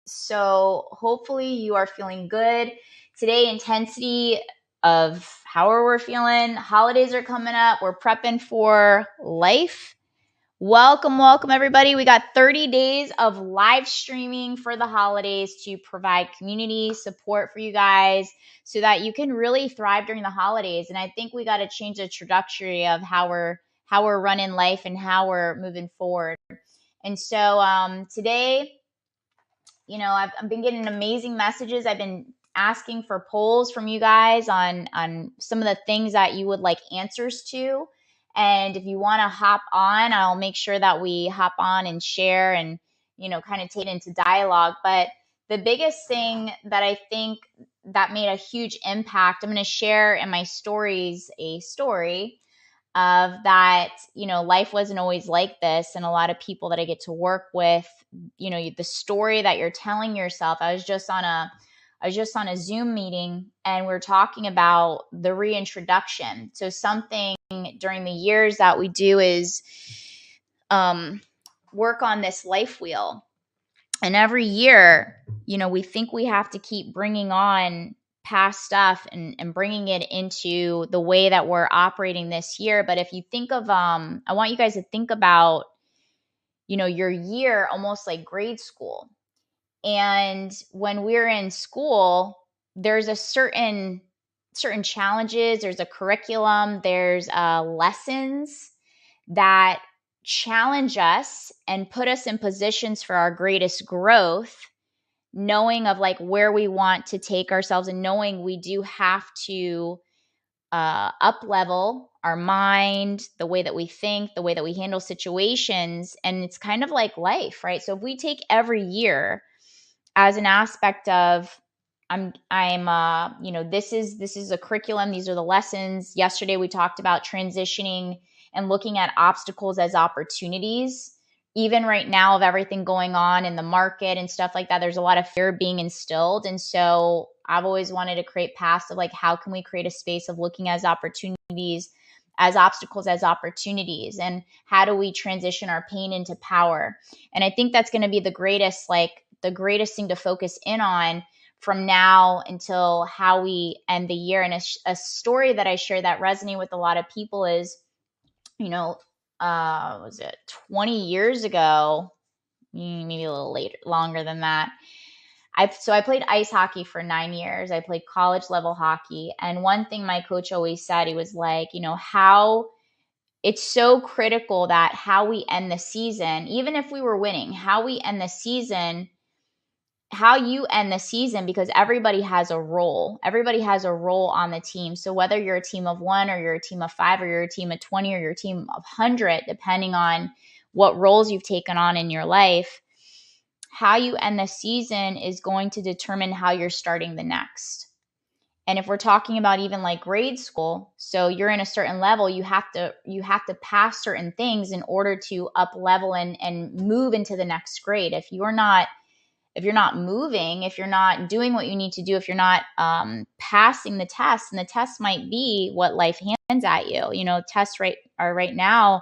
So hopefully you are feeling good. Today, intensity of how we're feeling. Holidays are coming up. We're prepping for life. Welcome, everybody. We got 30 days of live streaming for the holidays to provide community support for you guys so that you can really thrive during the holidays. And I think we got to change the trajectory of how we're running life and how we're moving forward. And so today, I've been getting amazing messages. I've been asking for polls from you guys on some of the things that you would like answers to. And if you want to hop on, I'll make sure that we hop on and share and, kind of take it into dialogue. But the biggest thing that I think that made a huge impact, I'm going to share in my stories a story of that, life wasn't always like this. And a lot of people that I get to work with, the story that you're telling yourself. I was just on a Zoom meeting and we're talking about the reintroduction. So something during the years that we do is work on this life wheel. And every year, we think we have to keep bringing on past stuff and bringing it into the way that we're operating this year. But if you think of, I want you guys to think about, your year almost like grade school. And when we're in school, there's a certain challenges, there's a curriculum, there's lessons that challenge us and put us in positions for our greatest growth, knowing of like where we want to take ourselves and knowing we do have to up level our mind, the way that we think, the way that we handle situations. And it's kind of like life, right? So if we take every year as an aspect of this is a curriculum, these are the lessons. Yesterday we talked about transitioning and looking at obstacles as opportunities. Even right now, of everything going on in the market and stuff like that, there's a lot of fear being instilled. And so I've always wanted to create paths of like, how can we create a space of looking as opportunities, as obstacles as opportunities, and how do we transition our pain into power? And I think that's going to be the greatest thing to focus in on from now until how we end the year. And a story that I share that resonated with a lot of people is, was it 20 years ago, maybe a little later, longer than that. I played ice hockey for 9 years. I played college level hockey. And one thing my coach always said, he was like, how it's so critical that how we end the season, even if we were winning, how we end the season, how you end the season, because everybody has a role. Everybody has a role on the team. So whether you're a team of 1 or you're a team of 5 or you're a team of 20 or you're a team of 100, depending on what roles you've taken on in your life, how you end the season is going to determine how you're starting the next. And if we're talking about even like grade school, so you're in a certain level, you have to pass certain things in order to up level and move into the next grade. If you're not moving, if you're not doing what you need to do, if you're not passing the test, and the test might be what life hands at you. Tests right now,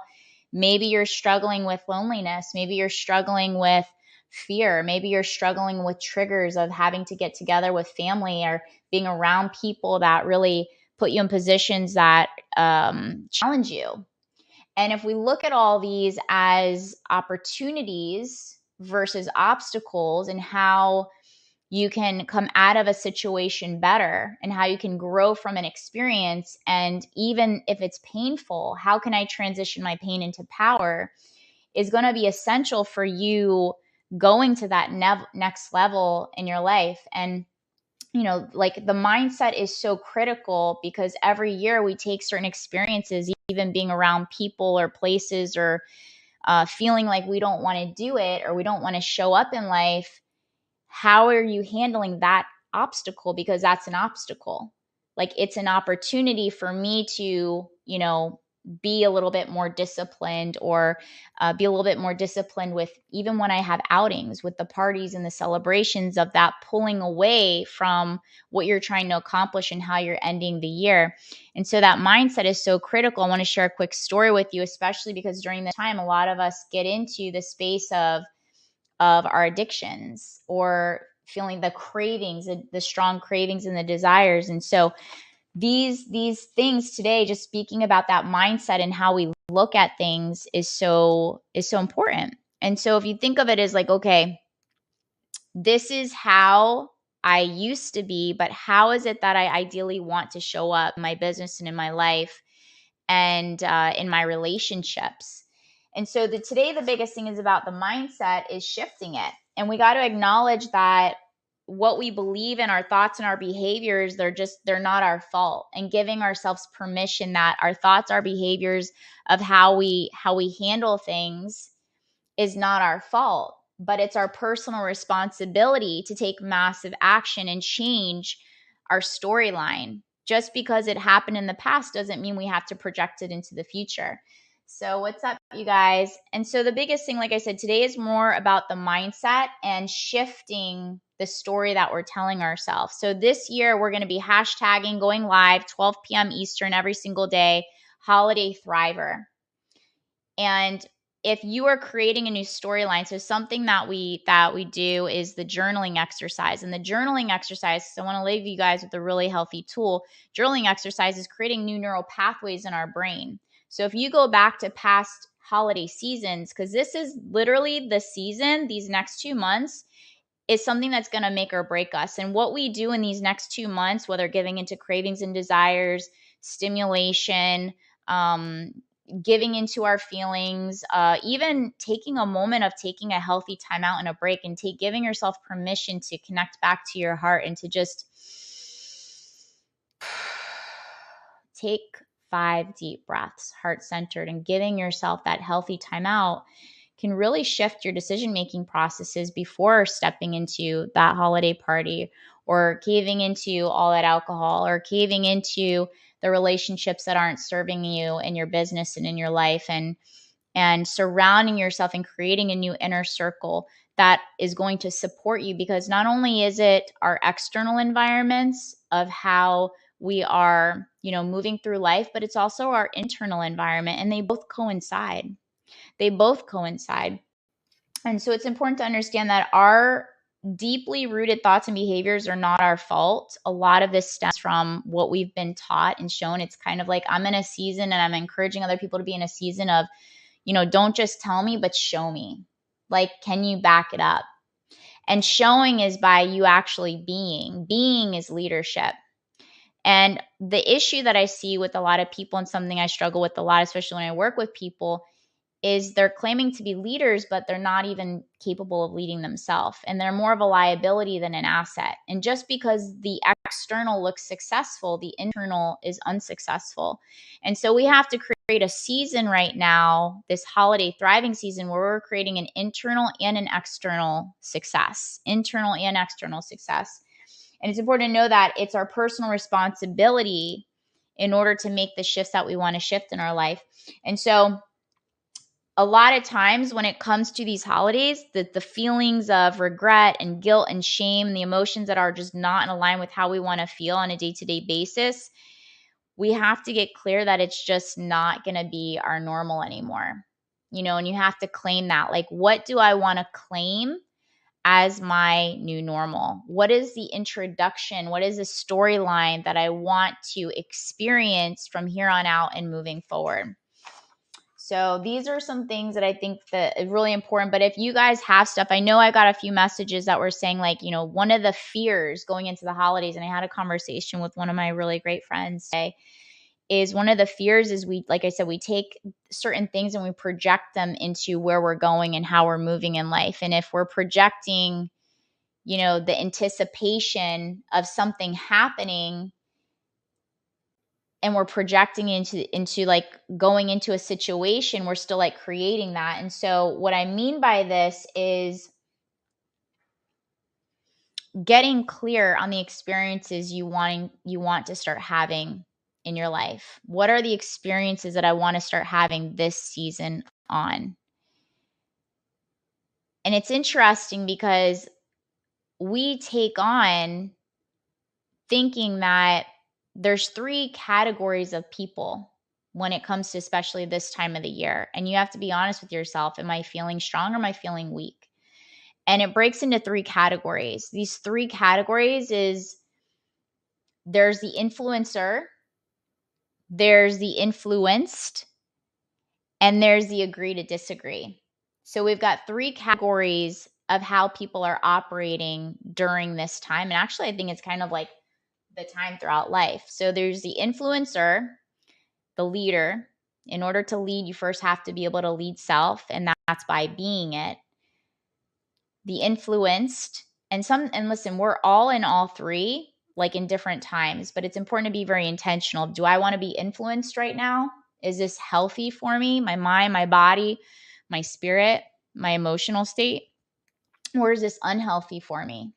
maybe you're struggling with loneliness, maybe you're struggling with fear, maybe you're struggling with triggers of having to get together with family or being around people that really put you in positions that challenge you. And if we look at all these as opportunities versus obstacles, and how you can come out of a situation better and how you can grow from an experience, and even if it's painful, how can I transition my pain into power, is going to be essential for you going to that next level in your life. And like the mindset is so critical, because every year we take certain experiences, even being around people or places, or feeling like we don't want to do it or we don't want to show up in life. How are you handling that obstacle? Because that's an obstacle. Like, it's an opportunity for me to, be a little bit more disciplined, or be a little bit more disciplined with, even when I have outings, with the parties and the celebrations, of that pulling away from what you're trying to accomplish and how you're ending the year. And so that mindset is so critical. I want to share a quick story with you, especially because during this time, a lot of us get into the space of of our addictions, or feeling the cravings, the strong cravings and the desires. And so these things today, just speaking about that mindset and how we look at things, is so important. And so if you think of it as like, okay, this is how I used to be, but how is it that I ideally want to show up in my business and in my life and in my relationships? And so today, the biggest thing is about the mindset is shifting it. And we got to acknowledge that what we believe in, our thoughts and our behaviors, they're not our fault, and giving ourselves permission that our thoughts, our behaviors of how we handle things is not our fault, but it's our personal responsibility to take massive action and change our storyline. Just because it happened in the past doesn't mean we have to project it into the future. So, what's up, you guys? And so, the biggest thing, like I said, today is more about the mindset and shifting the story that we're telling ourselves. So, this year, we're going to be hashtagging, going live 12 p.m. Eastern every single day, Holiday Thriver. And if you are creating a new storyline, so something that we do is the journaling exercise. And the journaling exercise, so I want to leave you guys with a really healthy tool. Journaling exercise is creating new neural pathways in our brain. So if you go back to past holiday seasons, because this is literally the season, these next 2 months is something that's going to make or break us. And what we do in these next 2 months, whether giving into cravings and desires, stimulation, giving into our feelings, even taking a moment of taking a healthy time out and a break, and giving yourself permission to connect back to your heart and to just take 5 deep breaths, heart-centered, and giving yourself that healthy time out can really shift your decision-making processes before stepping into that holiday party, or caving into all that alcohol, or caving into the relationships that aren't serving you in your business and in your life, and surrounding yourself and creating a new inner circle that is going to support you. Because not only is it our external environments of how we are, moving through life, but it's also our internal environment, and they both coincide. And so it's important to understand that our deeply rooted thoughts and behaviors are not our fault. A lot of this stems from what we've been taught and shown. It's kind of like, I'm in a season and I'm encouraging other people to be in a season of, don't just tell me, but show me. Like, can you back it up? And showing is by you actually being. Being is leadership. And the issue that I see with a lot of people, and something I struggle with a lot, especially when I work with people, is they're claiming to be leaders, but they're not even capable of leading themselves. And they're more of a liability than an asset. And just because the external looks successful, the internal is unsuccessful. And so we have to create a season right now, this holiday thriving season, where we're creating an internal and an external success. Internal and external success. And it's important to know that it's our personal responsibility in order to make the shifts that we want to shift in our life. And so a lot of times when it comes to these holidays, the feelings of regret and guilt and shame, the emotions that are just not in line with how we want to feel on a day-to-day basis, we have to get clear that it's just not going to be our normal anymore. And you have to claim that. Like, what do I want to claim as my new normal? What is the introduction? What is the storyline that I want to experience from here on out and moving forward? So these are some things that I think that is really important. But if you guys have stuff, I know I got a few messages that were saying, like, one of the fears going into the holidays, and I had a conversation with one of my really great friends today, is one of the fears is like I said, we take certain things and we project them into where we're going and how we're moving in life. And if we're projecting, the anticipation of something happening, and we're projecting into like going into a situation, we're still like creating that. And so what I mean by this is getting clear on the experiences you want to start having in your life. What are the experiences that I want to start having this season on? And it's interesting because we take on thinking that there's 3 categories of people when it comes to especially this time of the year. And you have to be honest with yourself. Am I feeling strong or am I feeling weak? And it breaks into 3 categories. These 3 categories is there's the influencer, there's the influenced, and there's the agree to disagree. So we've got 3 categories of how people are operating during this time. And actually, I think it's kind of like the time throughout life. So there's the influencer, the leader. In order to lead, you first have to be able to lead self, and that's by being it. The influenced, and listen, we're all in all 3, like in different times, but it's important to be very intentional. Do I want to be influenced right now? Is this healthy for me, my mind, my body, my spirit, my emotional state? Or is this unhealthy for me?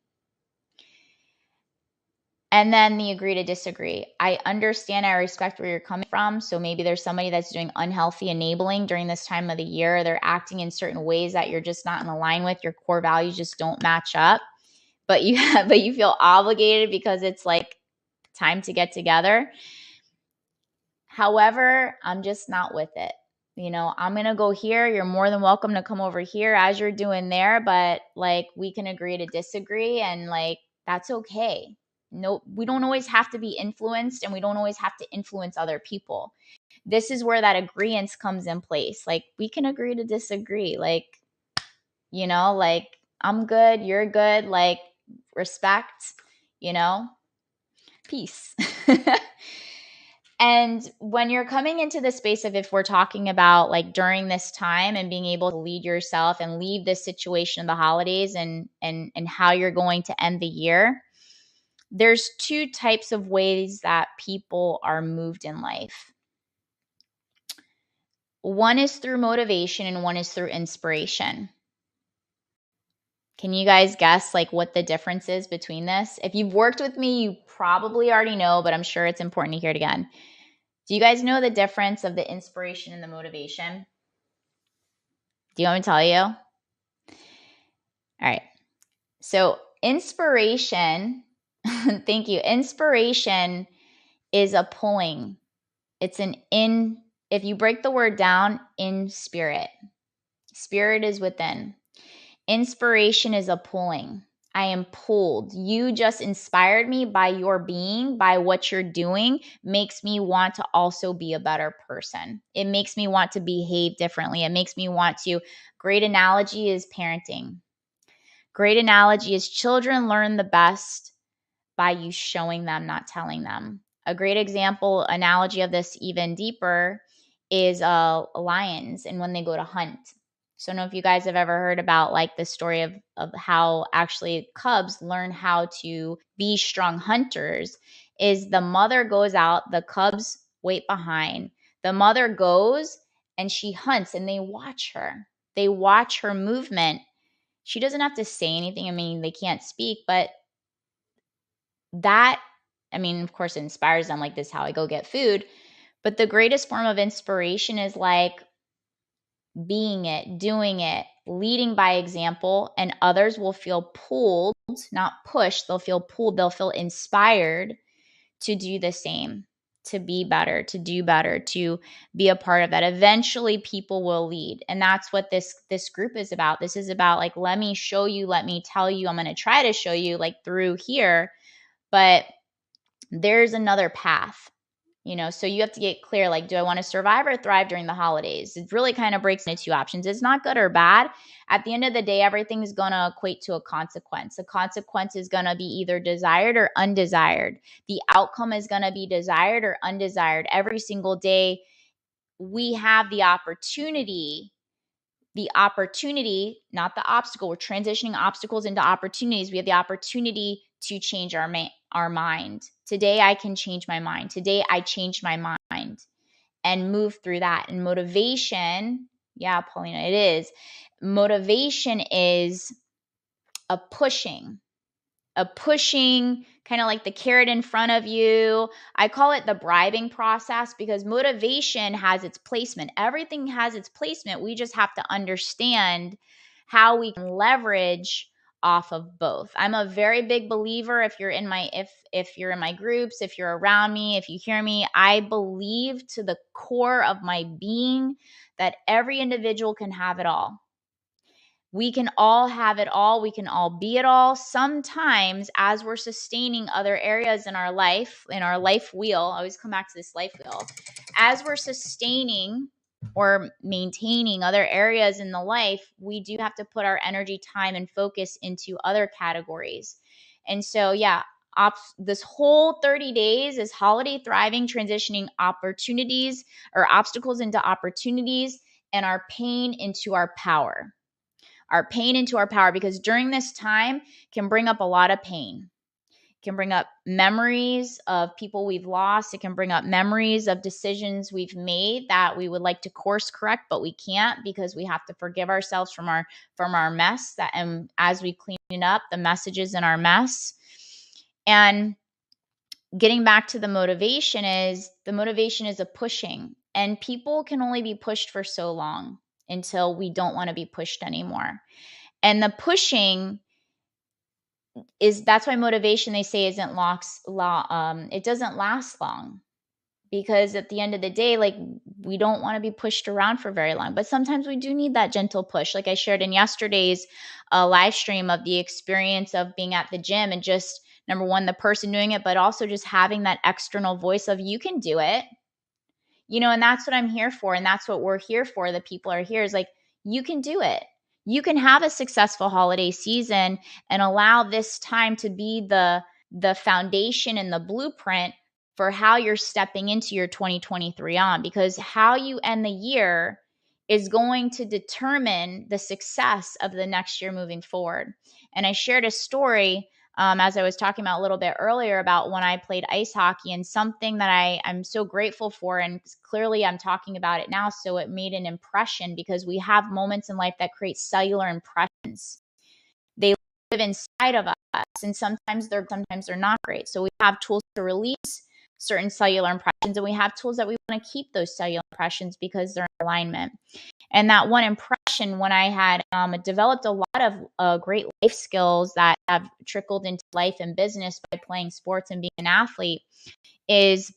And then the agree to disagree. I understand, I respect where you're coming from. So maybe there's somebody that's doing unhealthy enabling during this time of the year. They're acting in certain ways that you're just not in line with. Your core values just don't match up. But you feel obligated because it's like time to get together. However, I'm just not with it. I'm going to go here. You're more than welcome to come over here as you're doing there, but like we can agree to disagree, and like that's okay. No, we don't always have to be influenced, and we don't always have to influence other people. This is where that agreement comes in place. Like we can agree to disagree. Like, like I'm good, you're good, like respect, peace. And when you're coming into the space of, if we're talking about like during this time and being able to lead yourself and leave this situation of the holidays and how you're going to end the year, there's 2 types of ways that people are moved in life. One is through motivation and one is through inspiration. Can you guys guess like what the difference is between this? If you've worked with me, you probably already know, but I'm sure it's important to hear it again. Do you guys know the difference of the inspiration and the motivation? Do you want me to tell you? All right. So inspiration, thank you. Inspiration is a pulling. It's if you break the word down, in spirit. Spirit is within. Inspiration is a pulling. I am pulled. You just inspired me by your being, by what you're doing, makes me want to also be a better person. It makes me want to behave differently. It makes me want to. Great analogy is parenting. Great analogy is children learn the best by you showing them, not telling them. A great analogy of this even deeper is lions and when they go to hunt. So I don't know if you guys have ever heard about like the story of how actually cubs learn how to be strong hunters. Is the mother goes out, the cubs wait behind. The mother goes and she hunts and they watch her. They watch her movement. She doesn't have to say anything. I mean, they can't speak, but that, of course, it inspires them. Like, this is how I go get food. But the greatest form of inspiration is like being it, doing it, leading by example, and others will feel pulled, not pushed. They'll feel pulled. They'll feel inspired to do the same, to be better, to do better, to be a part of that. Eventually people will lead. And that's what this group is about. This is about like, let me show you, let me tell you, I'm going to try to show you like through here, but there's another path. So you have to get clear, like, do I want to survive or thrive during the holidays? It really kind of breaks into 2 options. It's not good or bad. At the end of the day, everything is going to equate to a consequence. A consequence is going to be either desired or undesired. The outcome is going to be desired or undesired. Every single day, we have the opportunity, not the obstacle. We're transitioning obstacles into opportunities. We have the opportunity to change our mind. Today, I can change my mind. Today, I changed my mind and move through that. And motivation, yeah, Paulina, it is. Motivation is a pushing, kind of like the carrot in front of you. I call it the bribing process because motivation has its placement. Everything has its placement. We just have to understand how we can leverage off of both. I'm a very big believer, if you're in my groups, if you're around me, if you hear me, I believe to the core of my being that every individual can have it all. We can all have it all. We can all be it all. Sometimes, as we're sustaining other areas in our life wheel, I always come back to this life wheel, as we're sustaining or maintaining other areas in the life, we do have to put our energy, time, and focus into other categories. And so, yeah, this whole 30 days is holiday thriving, transitioning opportunities or obstacles into opportunities, and our pain into our power. Our pain into our power, because during this time can bring up a lot of pain. It can bring up memories of people we've lost. It can bring up memories of decisions we've made that we would like to course correct, but we can't, because we have to forgive ourselves from our mess. That, and as we clean it up, the messages in our mess. And getting back to the motivation is a pushing, and people can only be pushed for so long until we don't want to be pushed anymore. And the pushing that's why motivation, they say, it doesn't last long, because at the end of the day, like, we don't want to be pushed around for very long, but sometimes we do need that gentle push. Like I shared in yesterday's live stream of the experience of being at the gym, and just, number one, the person doing it, but also just having that external voice of, you can do it, and that's what I'm here for. And that's what we're here for. The people are here is like, you can do it. You can have a successful holiday season and allow this time to be the foundation and the blueprint for how you're stepping into your 2023 on, because how you end the year is going to determine the success of the next year moving forward. And I shared a story, as I was talking about a little bit earlier, about when I played ice hockey, and something that I'm so grateful for. And clearly I'm talking about it now, so it made an impression, because we have moments in life that create cellular impressions. They live inside of us, and sometimes they're not great. So we have tools to release certain cellular impressions, and we have tools that we want to keep those cellular impressions because they're in alignment. And that one impression, when I had developed a lot of great life skills that have trickled into life and business by playing sports and being an athlete, is,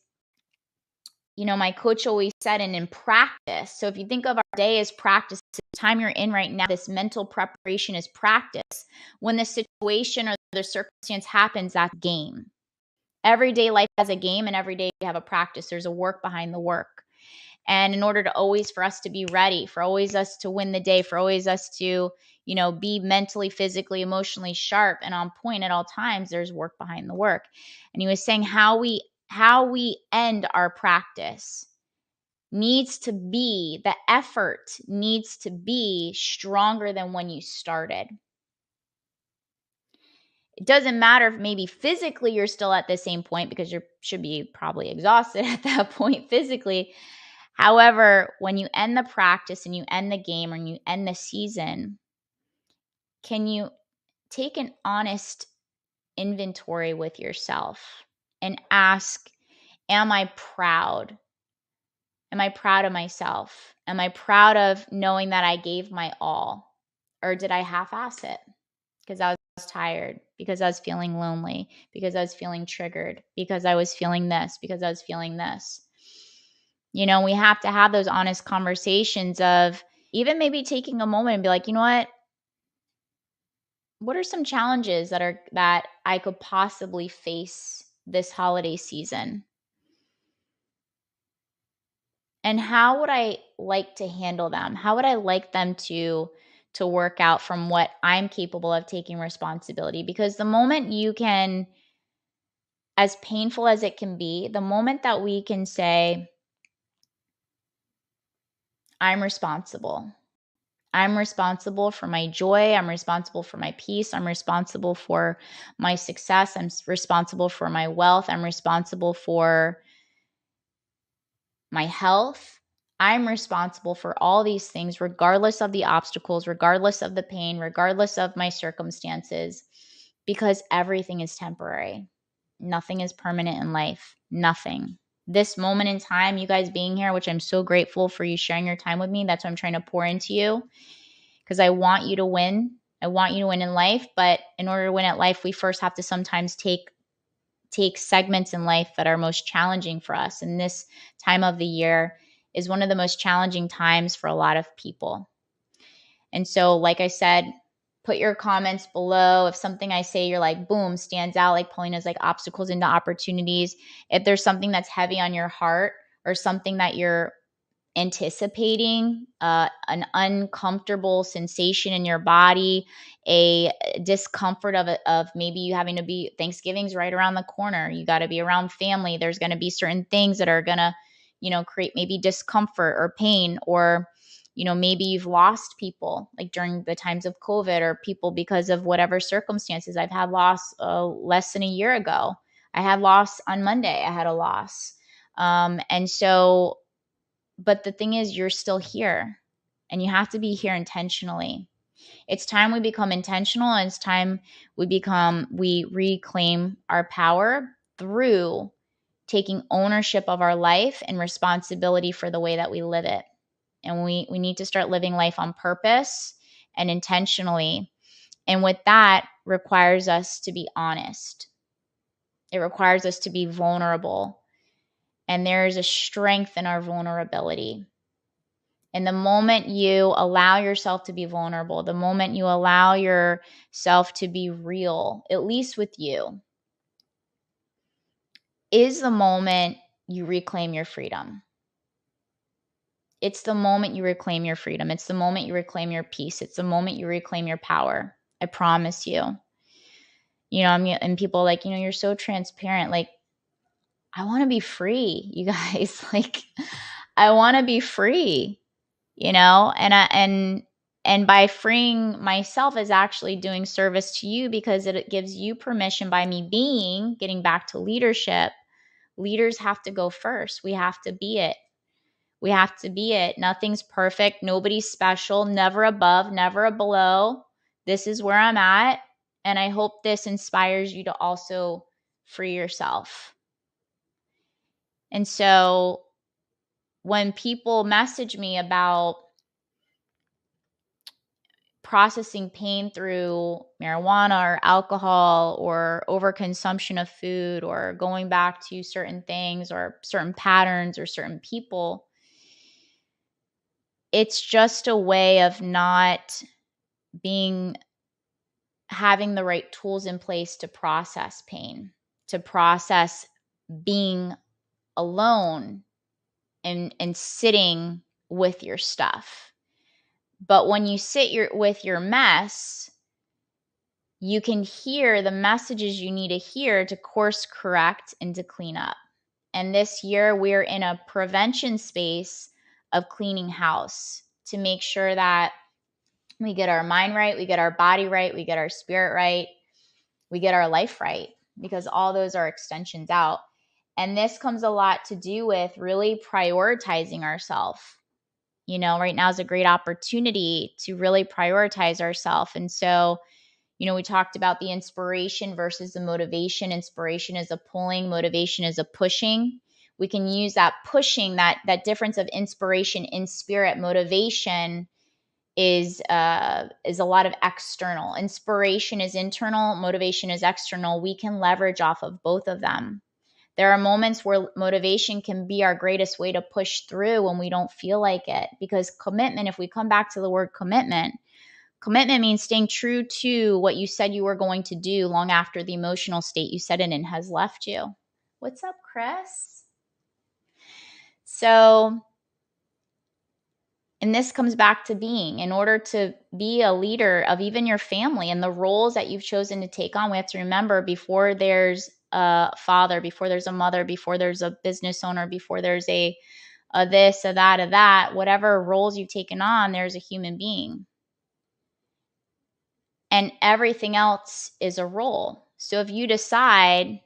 my coach always said, and in practice. So if you think of our day as practice, the time you're in right now, this mental preparation is practice. When the situation or the circumstance happens, that's game. Everyday life has a game, and every day we have a practice. There's a work behind the work. And in order for us to be ready, for always us to win the day, for always us to, be mentally, physically, emotionally sharp and on point at all times, there's work behind the work. And he was saying how we end our practice the effort needs to be stronger than when you started. It doesn't matter if maybe physically you're still at the same point, because you should be probably exhausted at that point physically. However, when you end the practice and you end the game and you end the season, can you take an honest inventory with yourself and ask, am I proud? Am I proud of myself? Am I proud of knowing that I gave my all? Or did I half-ass it? Because I was tired, because I was feeling lonely, because I was feeling triggered, because I was feeling this, because I was feeling this. We have to have those honest conversations of even maybe taking a moment and be like, you know what are some challenges that I could possibly face this holiday season? And how would I like to handle them? How would I like them to work out from what I'm capable of taking responsibility? Because the moment you can, as painful as it can be, the moment that we can say, I'm responsible. I'm responsible for my joy. I'm responsible for my peace. I'm responsible for my success. I'm responsible for my wealth. I'm responsible for my health. I'm responsible for all these things, regardless of the obstacles, regardless of the pain, regardless of my circumstances, because everything is temporary. Nothing is permanent in life. Nothing. This moment in time, you guys being here, which I'm so grateful for you sharing your time with me. That's what I'm trying to pour into you, because I want you to win. I want you to win in life. But in order to win at life, we first have to sometimes take segments in life that are most challenging for us. And this time of the year is one of the most challenging times for a lot of people. And so, like I said, put your comments below. If something I say you're like, boom, stands out, like Paulina's like obstacles into opportunities. If there's something that's heavy on your heart or something that you're anticipating, an uncomfortable sensation in your body, a discomfort of maybe you having to be, Thanksgiving's right around the corner. You got to be around family. There's going to be certain things that are going to, create maybe discomfort or pain, or maybe you've lost people like during the times of COVID, or people because of whatever circumstances. I've had loss less than a year ago. I had loss on Monday. I had a loss. And so, but the thing is, you're still here, and you have to be here intentionally. It's time we become intentional, and it's time we reclaim our power through taking ownership of our life and responsibility for the way that we live it. And we need to start living life on purpose and intentionally. And with that requires us to be honest. It requires us to be vulnerable. And there is a strength in our vulnerability. And the moment you allow yourself to be vulnerable, the moment you allow yourself to be real, at least with you, is the moment you reclaim your freedom. It's the moment you reclaim your freedom. It's the moment you reclaim your peace. It's the moment you reclaim your power. I promise you. And people are like, you're so transparent. Like, I want to be free, you guys. Like, I want to be free, and by freeing myself is actually doing service to you, because it gives you permission. By me getting back to leadership, leaders have to go first. We have to be it. We have to be it. Nothing's perfect. Nobody's special. Never above, never below. This is where I'm at. And I hope this inspires you to also free yourself. And so when people message me about processing pain through marijuana or alcohol or overconsumption of food or going back to certain things or certain patterns or certain people, it's just a way of not having the right tools in place to process pain, to process being alone and sitting with your stuff. But when you sit with your mess, you can hear the messages you need to hear to course correct and to clean up. And this year, we're in a prevention space of cleaning house to make sure that we get our mind right, we get our body right, we get our spirit right, we get our life right, because all those are extensions out. And this comes a lot to do with really prioritizing ourselves. Right now is a great opportunity to really prioritize ourselves. And so, we talked about the inspiration versus the motivation. Inspiration is a pulling, motivation is a pushing. We can use that pushing, that difference of inspiration in spirit. Motivation is a lot of external. Inspiration is internal, motivation is external. We can leverage off of both of them. There are moments where motivation can be our greatest way to push through when we don't feel like it. Because commitment, if we come back to the word commitment means staying true to what you said you were going to do long after the emotional state you set in has left you. What's up, Chris? So, and this comes back to being. In order to be a leader of even your family and the roles that you've chosen to take on, we have to remember, before there's a father, before there's a mother, before there's a business owner, before there's a this, a that, whatever roles you've taken on, there's a human being. And everything else is a role. So if you decide,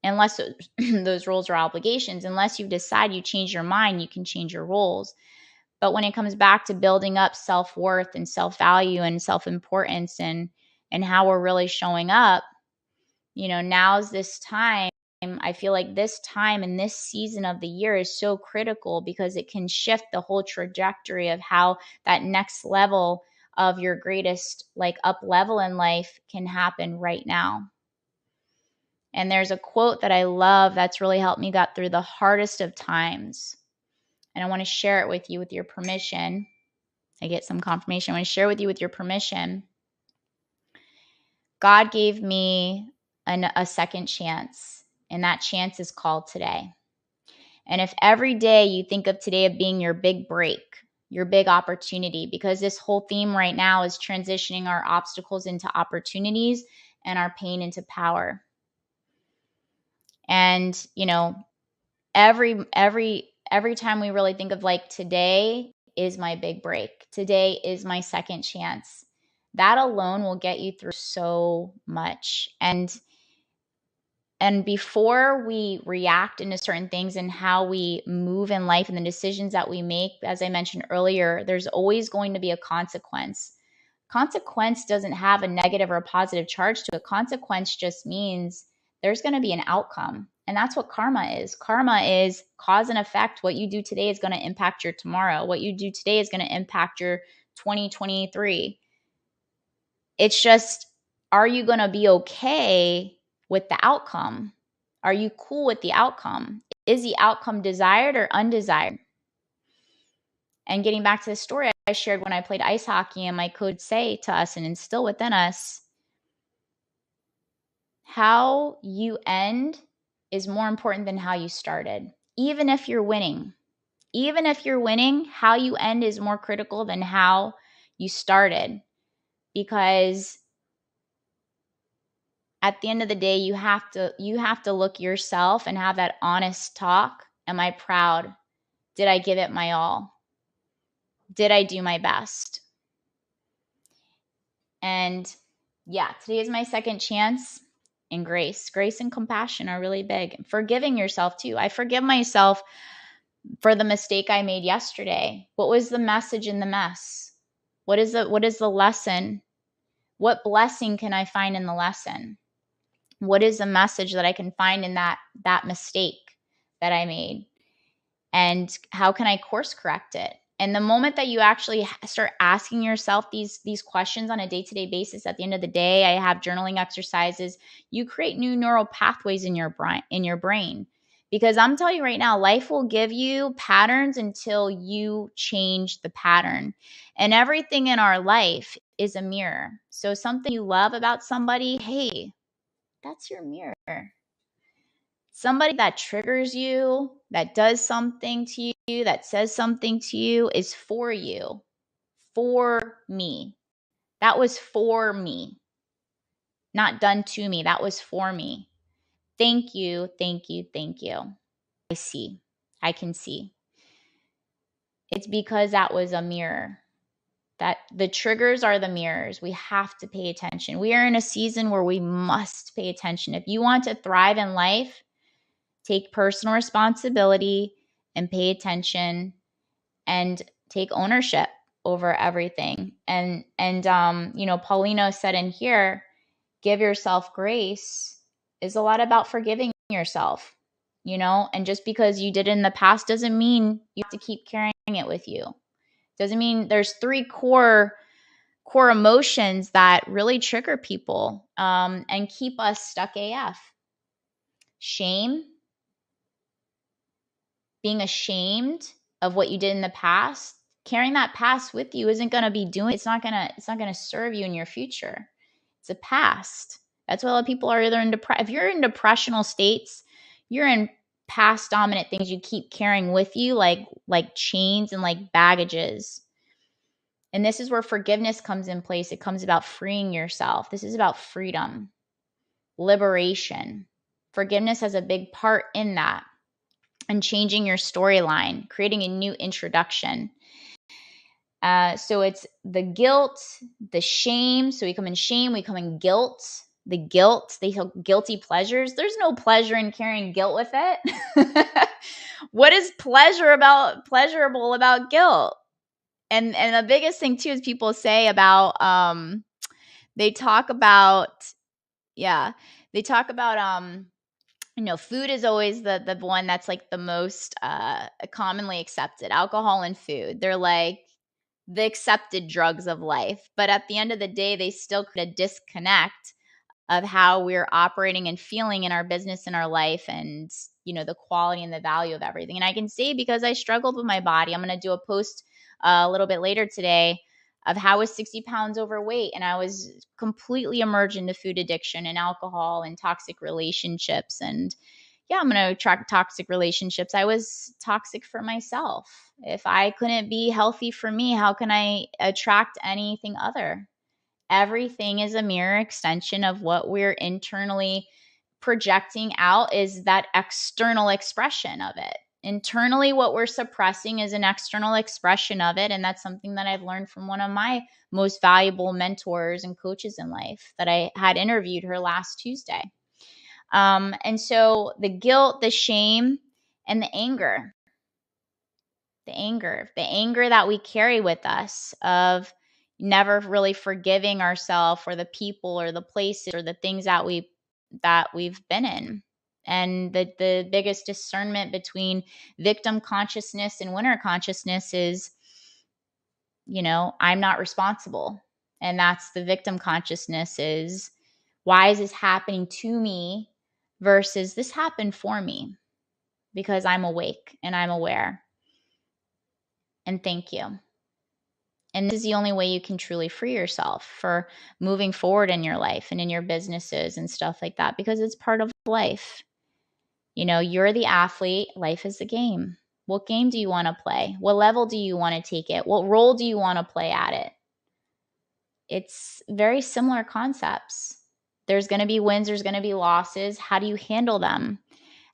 unless those roles are obligations, unless you decide you change your mind, you can change your roles. But when it comes back to building up self-worth and self-value and self-importance and how we're really showing up, now's this time. I feel like this time and this season of the year is so critical, because it can shift the whole trajectory of how that next level of your greatest up level in life can happen right now. And there's a quote that I love that's really helped me get through the hardest of times. And I want to share it with you with your permission. I get some confirmation. I want to share with you, with your permission. God gave me a second chance, and that chance is called today. And if every day you think of today of being your big break, your big opportunity, because this whole theme right now is transitioning our obstacles into opportunities and our pain into power. And, you know, every time we really think of like, today is my big break, today is my second chance, that alone will get you through so much. And before we react into certain things and how we move in life and the decisions that we make, as I mentioned earlier, there's always going to be a consequence. Consequence doesn't have a negative or a positive charge to it. Consequence just means there's going to be an outcome. And that's what karma is. Karma is cause and effect. What you do today is going to impact your tomorrow. What you do today is going to impact your 2023. It's just, are you going to be okay with the outcome? Are you cool with the outcome? Is the outcome desired or undesired? And getting back to the story I shared when I played ice hockey, and my coach say to us and instill within us, how you end is more important than how you started. Even if you're winning, how you end is more critical than how you started. Because at the end of the day, you have to look yourself and have that honest talk. Am I proud? Did I give it my all? Did I do my best? And yeah, today is my second chance. And grace and compassion are really big. Forgiving yourself too. I forgive myself for the mistake I made yesterday. What was the message in the mess? What is the lesson? What blessing can I find in the lesson? What is the message that I can find in that mistake that I made? And how can I course correct it? And the moment that you actually start asking yourself these questions on a day-to-day basis, at the end of the day, I have journaling exercises, you create new neural pathways in your brain. Because I'm telling you right now, life will give you patterns until you change the pattern. And everything in our life is a mirror. So something you love about somebody, hey, that's your mirror. Somebody that triggers you, that does something to you, that says something to you is for you, for me. That was for me, not done to me. That was for me. Thank you, thank you, thank you. I can see. It's because that was a mirror. That the triggers are the mirrors. We have to pay attention. We are in a season where we must pay attention. If you want to thrive in life, take personal responsibility and pay attention and take ownership over everything. And Paulina said in here, give yourself grace is a lot about forgiving yourself, and just because you did it in the past doesn't mean you have to keep carrying it with you. Doesn't mean there's 3 core emotions that really trigger people and keep us stuck AF. Shame, being ashamed of what you did in the past, carrying that past with you isn't going to be it's not going to serve you in your future. It's a past. That's why a lot of people are either in if you're in depressional states, you're in past dominant things you keep carrying with you, like chains and like baggages. And this is where forgiveness comes in place. It comes about freeing yourself. This is about freedom, liberation. Forgiveness has a big part in that. And changing your storyline, creating a new introduction. So it's the guilt, the shame. So we come in shame, we come in guilt. The guilt, they feel guilty pleasures. There's no pleasure in carrying guilt with it. What is pleasurable about guilt? And the biggest thing too is people say about they talk about food is always the one that's like the most commonly accepted. Alcohol and food, they're like the accepted drugs of life. But at the end of the day, they still create a disconnect of how we're operating and feeling in our business, in our life, and the quality and the value of everything. And I can say, because I struggled with my body, I'm going to do a post a little bit later today of how I was 60 pounds overweight and I was completely immersed into food addiction and alcohol and toxic relationships. And yeah, I'm going to attract toxic relationships. I was toxic for myself. If I couldn't be healthy for me, how can I attract anything other? Everything is a mirror extension of what we're internally projecting out, is that external expression of it. Internally, what we're suppressing is an external expression of it. And that's something that I've learned from one of my most valuable mentors and coaches in life that I had interviewed her last Tuesday. And so the guilt, the shame, and the anger that we carry with us of never really forgiving ourselves or the people or the places or the things that we've been in. And the biggest discernment between victim consciousness and winner consciousness is, I'm not responsible. And that's the victim consciousness is, why is this happening to me versus this happened for me because I'm awake and I'm aware. And thank you. And this is the only way you can truly free yourself for moving forward in your life and in your businesses and stuff like that, because it's part of life. You're the athlete. Life is the game. What game do you want to play? What level do you want to take it? What role do you want to play at it? It's very similar concepts. There's going to be wins. There's going to be losses. How do you handle them?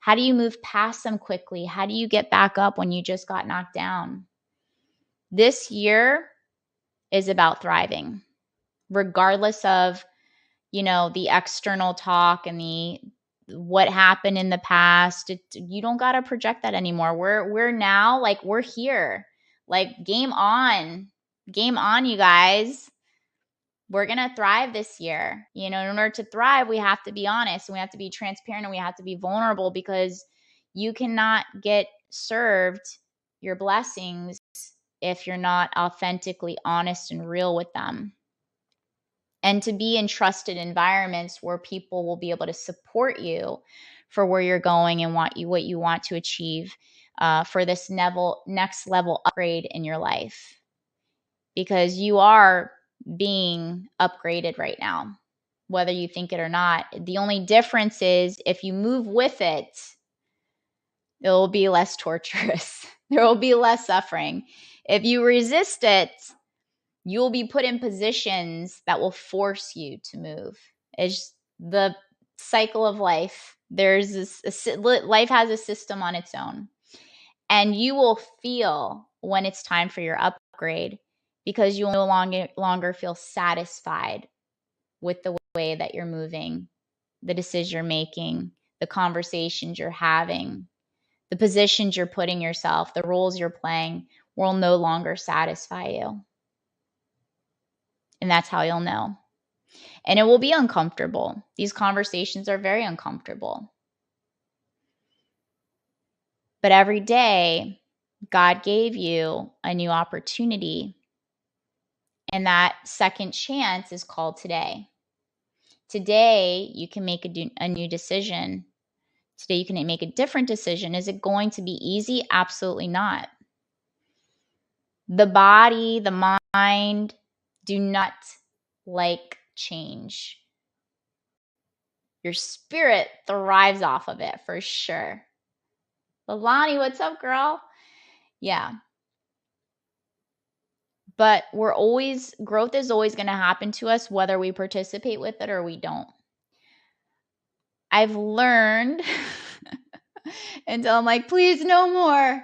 How do you move past them quickly? How do you get back up when you just got knocked down? This year is about thriving, regardless of, the external talk and what happened in the past. You don't got to project that anymore. We're now, like, we're here, like, game on, you guys. We're going to thrive this year. In order to thrive, we have to be honest and we have to be transparent and we have to be vulnerable, because you cannot get served your blessings if you're not authentically honest and real with them. And to be in trusted environments where people will be able to support you for where you're going and what you want to achieve for this next level upgrade in your life. Because you are being upgraded right now, whether you think it or not. The only difference is if you move with it, it will be less torturous. There will be less suffering. If you resist it, you will be put in positions that will force you to move. It's the cycle of life. Life has a system on its own. And you will feel when it's time for your upgrade, because you'll no longer feel satisfied with the way that you're moving, the decisions you're making, the conversations you're having, the positions you're putting yourself, the roles you're playing will no longer satisfy you. And that's how you'll know. And it will be uncomfortable. These conversations are very uncomfortable. But every day, God gave you a new opportunity. And that second chance is called today. Today, you can make a new decision. Today, you can make a different decision. Is it going to be easy? Absolutely not. The body, the mind do not like change. Your spirit thrives off of it for sure. Lonnie, what's up, girl? Yeah. But growth is always going to happen to us, whether we participate with it or we don't. I've learned until I'm like, please, no more.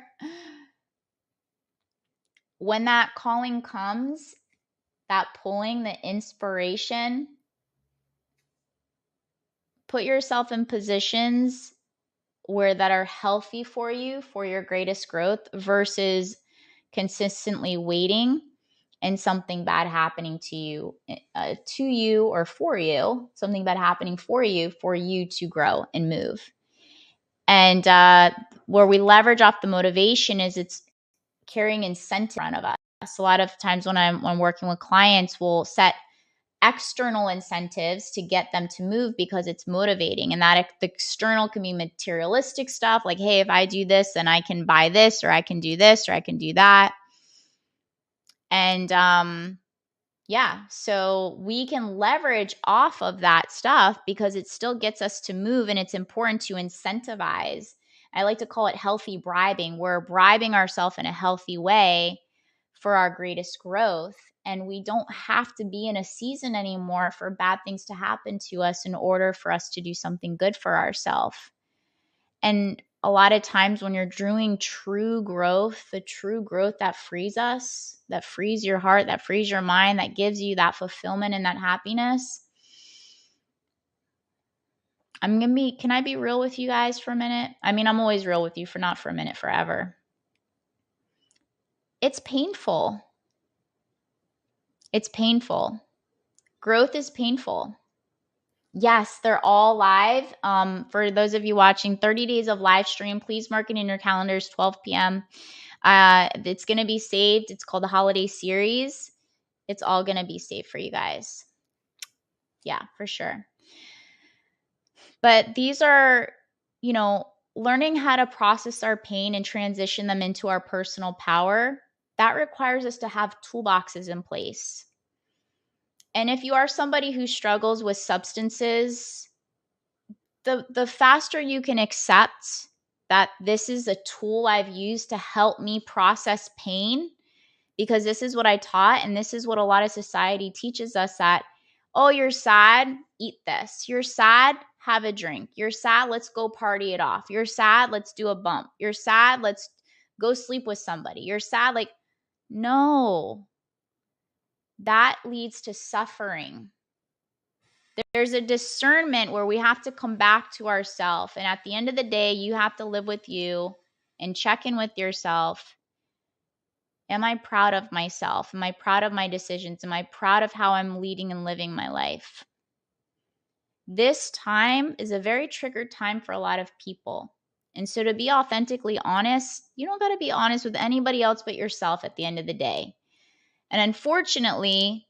When that calling comes, that pulling, the inspiration, put yourself in positions that are healthy for you, for your greatest growth, versus consistently waiting and something bad happening to you or for you, something bad happening for you to grow and move. And where we leverage off the motivation is it's carrying incentive in front of us. A lot of times when I'm working with clients, we'll set external incentives to get them to move because it's motivating. And that the external can be materialistic stuff like, hey, if I do this, then I can buy this, or I can do this, or I can do that. And yeah, so we can leverage off of that stuff because it still gets us to move, and it's important to incentivize. I like to call it healthy bribing. We're bribing ourselves in a healthy way for our greatest growth. And we don't have to be in a season anymore for bad things to happen to us in order for us to do something good for ourselves. And a lot of times when you're doing true growth, the true growth that frees us, that frees your heart, that frees your mind, that gives you that fulfillment and that happiness. Can I be real with you guys for a minute? I mean, I'm always real with you, for not for a minute, forever. It's painful. It's painful. Growth is painful. Yes, they're all live. For those of you watching, 30 days of live stream. Please mark it in your calendars, 12 p.m. It's going to be saved. It's called the Holiday Series. It's all going to be saved for you guys. Yeah, for sure. But these are, learning how to process our pain and transition them into our personal power. That requires us to have toolboxes in place. And if you are somebody who struggles with substances, the faster you can accept that this is a tool I've used to help me process pain, because this is what I taught, and this is what a lot of society teaches us, that, oh, you're sad, eat this. You're sad, have a drink. You're sad, let's go party it off. You're sad, let's do a bump. You're sad, let's go sleep with somebody. You're sad, like, no. That leads to suffering. There's a discernment where we have to come back to ourselves. And at the end of the day, you have to live with you and check in with yourself. Am I proud of myself? Am I proud of my decisions? Am I proud of how I'm leading and living my life? This time is a very triggered time for a lot of people. And so to be authentically honest, you don't got to be honest with anybody else but yourself at the end of the day. And unfortunately,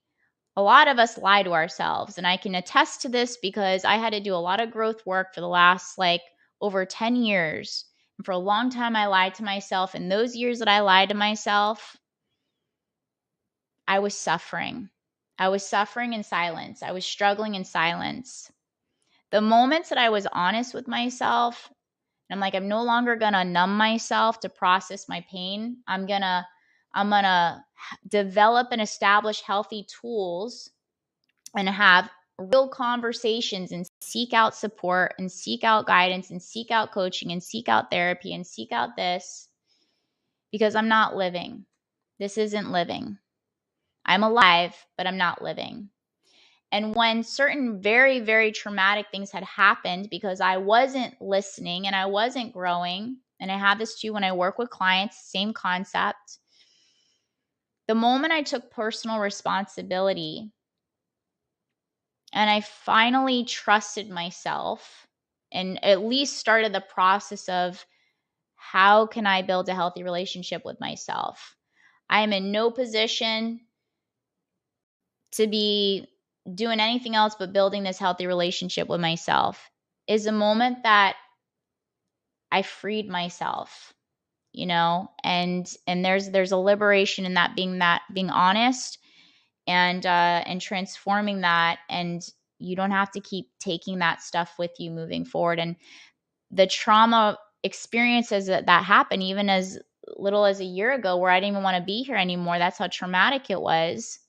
a lot of us lie to ourselves. And I can attest to this because I had to do a lot of growth work for the last over 10 years. And for a long time, I lied to myself. And those years that I lied to myself, I was suffering. I was suffering in silence. I was struggling in silence. The moments that I was honest with myself, and I'm like, I'm no longer going to numb myself to process my pain. I'm going to develop and establish healthy tools and have real conversations and seek out support and seek out guidance and seek out coaching and seek out therapy and seek out this, because I'm not living. This isn't living. I'm alive, but I'm not living. And when certain very, very traumatic things had happened because I wasn't listening and I wasn't growing, and I have this too when I work with clients, same concept. The moment I took personal responsibility and I finally trusted myself and at least started the process of, how can I build a healthy relationship with myself? I am in no position to be doing anything else but building this healthy relationship with myself, is a moment that I freed myself, and there's a liberation in that, being honest and transforming that. And you don't have to keep taking that stuff with you moving forward. And the trauma experiences that happened, even as little as a year ago, where I didn't even want to be here anymore, that's how traumatic it was.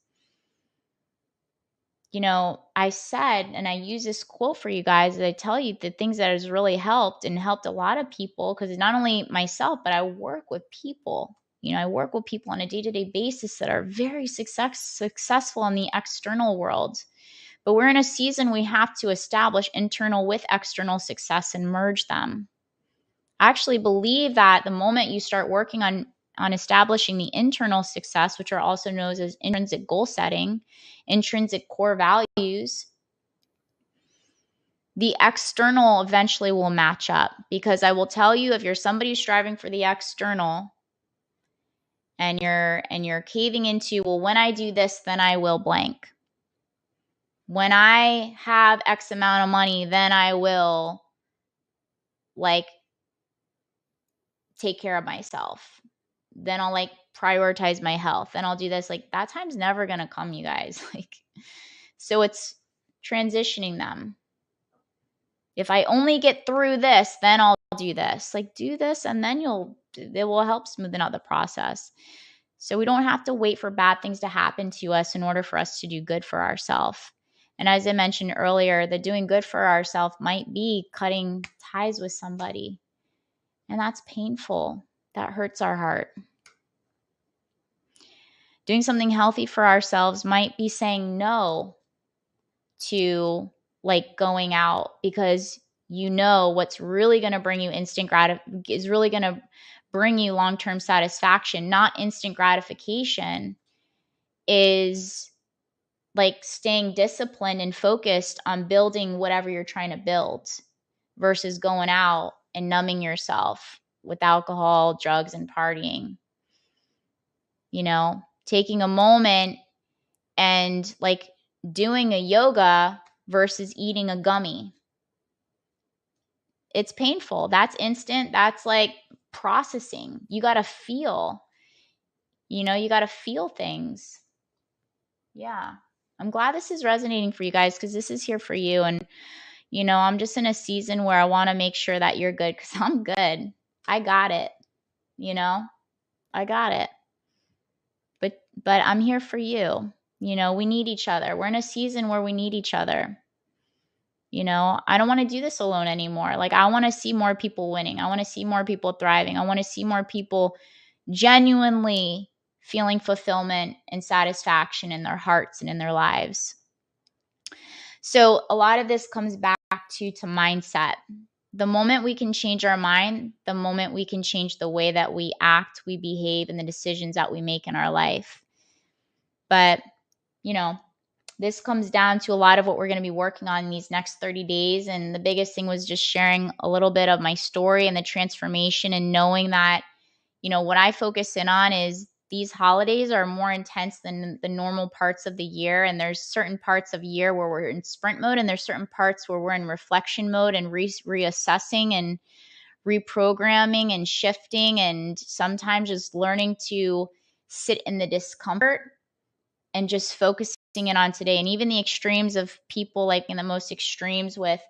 I said, and I use this quote for you guys, that I tell you the things that has really helped a lot of people, because it's not only myself, but I work with people. I work with people on a day-to-day basis that are very successful in the external world. But we're in a season we have to establish internal with external success and merge them. I actually believe that the moment you start working on establishing the internal success, which are also known as intrinsic goal setting, intrinsic core values, the external eventually will match up. Because I will tell you, if you're somebody striving for the external and you're caving into, well, when I do this, then I will blank. When I have X amount of money, then I will take care of myself. then I'll like prioritize my health, and I'll do this. Like that time's never going to come, you guys. Like, so it's transitioning them. If I only get through this, then I'll do this. Like do this, and then it will help smoothen out the process. So we don't have to wait for bad things to happen to us in order for us to do good for ourselves. And as I mentioned earlier, the doing good for ourselves might be cutting ties with somebody. And that's painful. That hurts our heart. Doing something healthy for ourselves might be saying no to like going out, because you know what's really going to bring you is really going to bring you long-term satisfaction, not instant gratification, is like staying disciplined and focused on building whatever you're trying to build versus going out and numbing yourself with alcohol, drugs, and partying. You know, taking a moment and like doing a yoga versus eating a gummy. It's painful. That's instant. That's like processing. You got to feel, you got to feel things. Yeah. I'm glad this is resonating for you guys, because this is here for you. And, I'm just in a season where I want to make sure that you're good, because I'm good. I got it. I got it. But I'm here for you. We need each other. We're in a season where we need each other. I don't want to do this alone anymore. Like, I want to see more people winning. I want to see more people thriving. I want to see more people genuinely feeling fulfillment and satisfaction in their hearts and in their lives. So a lot of this comes back to mindset. The moment we can change our mind, the moment we can change the way that we act, we behave, and the decisions that we make in our life. But, this comes down to a lot of what we're going to be working on in these next 30 days. And the biggest thing was just sharing a little bit of my story and the transformation, and knowing that, what I focus in on is these holidays are more intense than the normal parts of the year. And there's certain parts of year where we're in sprint mode, and there's certain parts where we're in reflection mode and reassessing and reprogramming and shifting, and sometimes just learning to sit in the discomfort and just focusing in on today. And even the extremes of people, like in the most extremes with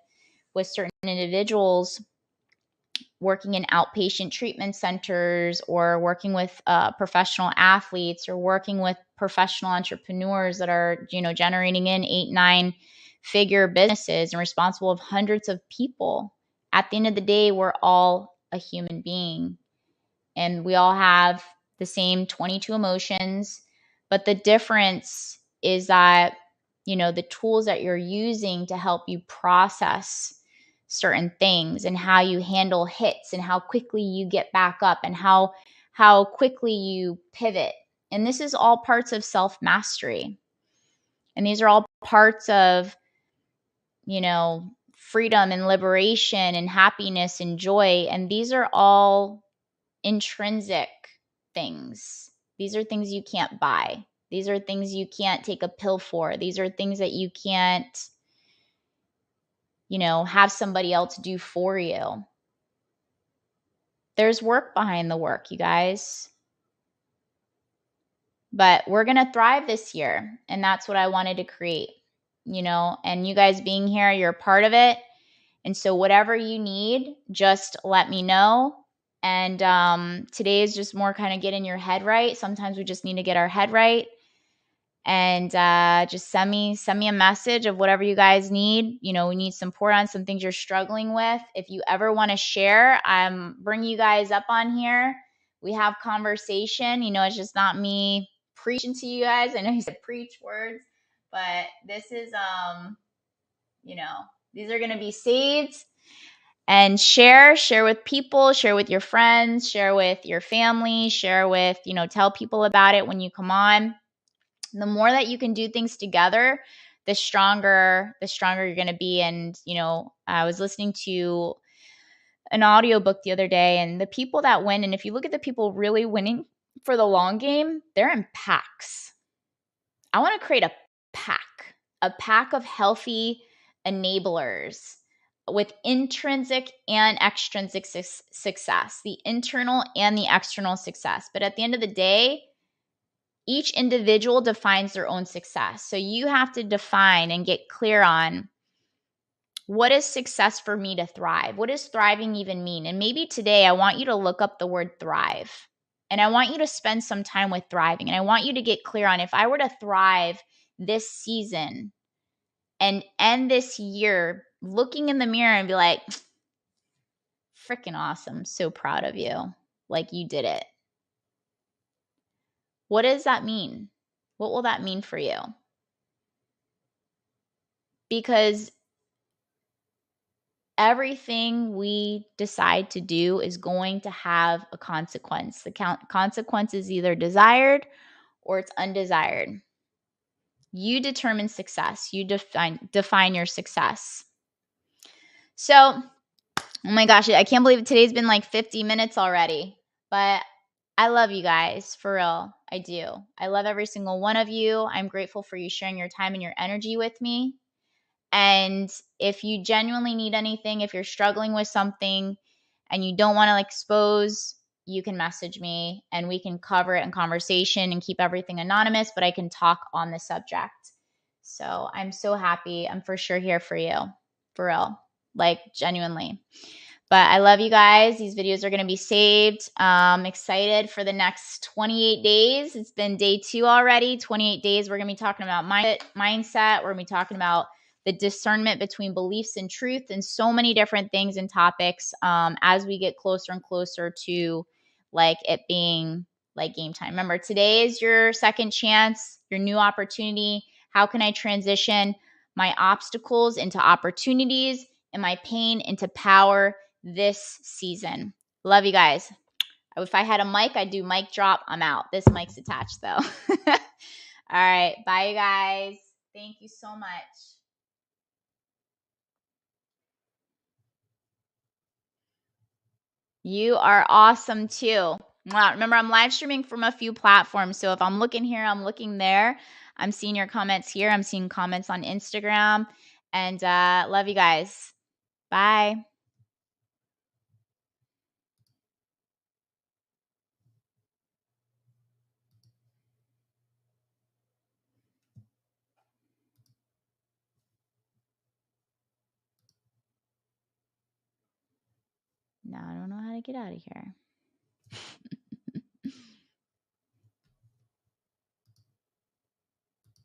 certain individuals working in outpatient treatment centers, or working with professional athletes, or working with professional entrepreneurs that are, generating in 8-9 figure businesses and responsible of hundreds of people. At the end of the day, we're all a human being, and we all have the same 22 emotions. But the difference is that, the tools that you're using to help you process certain things, and how you handle hits, and how quickly you get back up, and how quickly you pivot. And this is all parts of self-mastery. And these are all parts of, freedom and liberation and happiness and joy. And these are all intrinsic things. These are things you can't buy. These are things you can't take a pill for. These are things that you can't, have somebody else do for you. There's work behind the work, you guys. But we're going to thrive this year. And that's what I wanted to create, and you guys being here, you're a part of it. And so whatever you need, just let me know. And today is just more kind of getting your head right. Sometimes we just need to get our head right. And just send me a message of whatever you guys need. We need support on some things you're struggling with. If you ever want to share, bring you guys up on here. We have conversation. It's just not me preaching to you guys. I know you said preach words, but this is, these are going to be saved. And share with people, share with your friends, share with your family, share with, tell people about it when you come on. The more that you can do things together, the stronger you're going to be. And, I was listening to an audiobook the other day, and the people that win, and if you look at the people really winning for the long game, they're in packs. I want to create a pack of healthy enablers, with intrinsic and extrinsic success, the internal and the external success. But at the end of the day, each individual defines their own success. So you have to define and get clear on, what is success for me to thrive? What does thriving even mean? And maybe today I want you to look up the word thrive. And I want you to spend some time with thriving. And I want you to get clear on, if I were to thrive this season and end this year looking in the mirror and be like, freaking awesome. So proud of you. Like, you did it. What does that mean? What will that mean for you? Because everything we decide to do is going to have a consequence. The consequence is either desired or it's undesired. You determine success. You define your success. So, oh my gosh, I can't believe today's been like 50 minutes already. But I love you guys, for real. I do. I love every single one of you. I'm grateful for you sharing your time and your energy with me. And if you genuinely need anything, if you're struggling with something and you don't want to expose, you can message me and we can cover it in conversation and keep everything anonymous, but I can talk on the subject. So I'm so happy. I'm for sure here for you, for real, like genuinely. But I love you guys. These videos are going to be saved. I'm excited for the next 28 days. It's been day 2 already. 28 days. We're going to be talking about mindset. We're going to be talking about the discernment between beliefs and truth, and so many different things and topics as we get closer and closer to like it being like game time. Remember, today is your second chance, your new opportunity. How can I transition my obstacles into opportunities and my pain into power this season? Love you guys. If I had a mic, I'd do mic drop. I'm out. This mic's attached though. All right. Bye, you guys. Thank you so much. You are awesome too. Remember, I'm live streaming from a few platforms. So if I'm looking here, I'm looking there. I'm seeing your comments here. I'm seeing comments on Instagram. And love you guys. Bye. Now I don't know how to get out of here.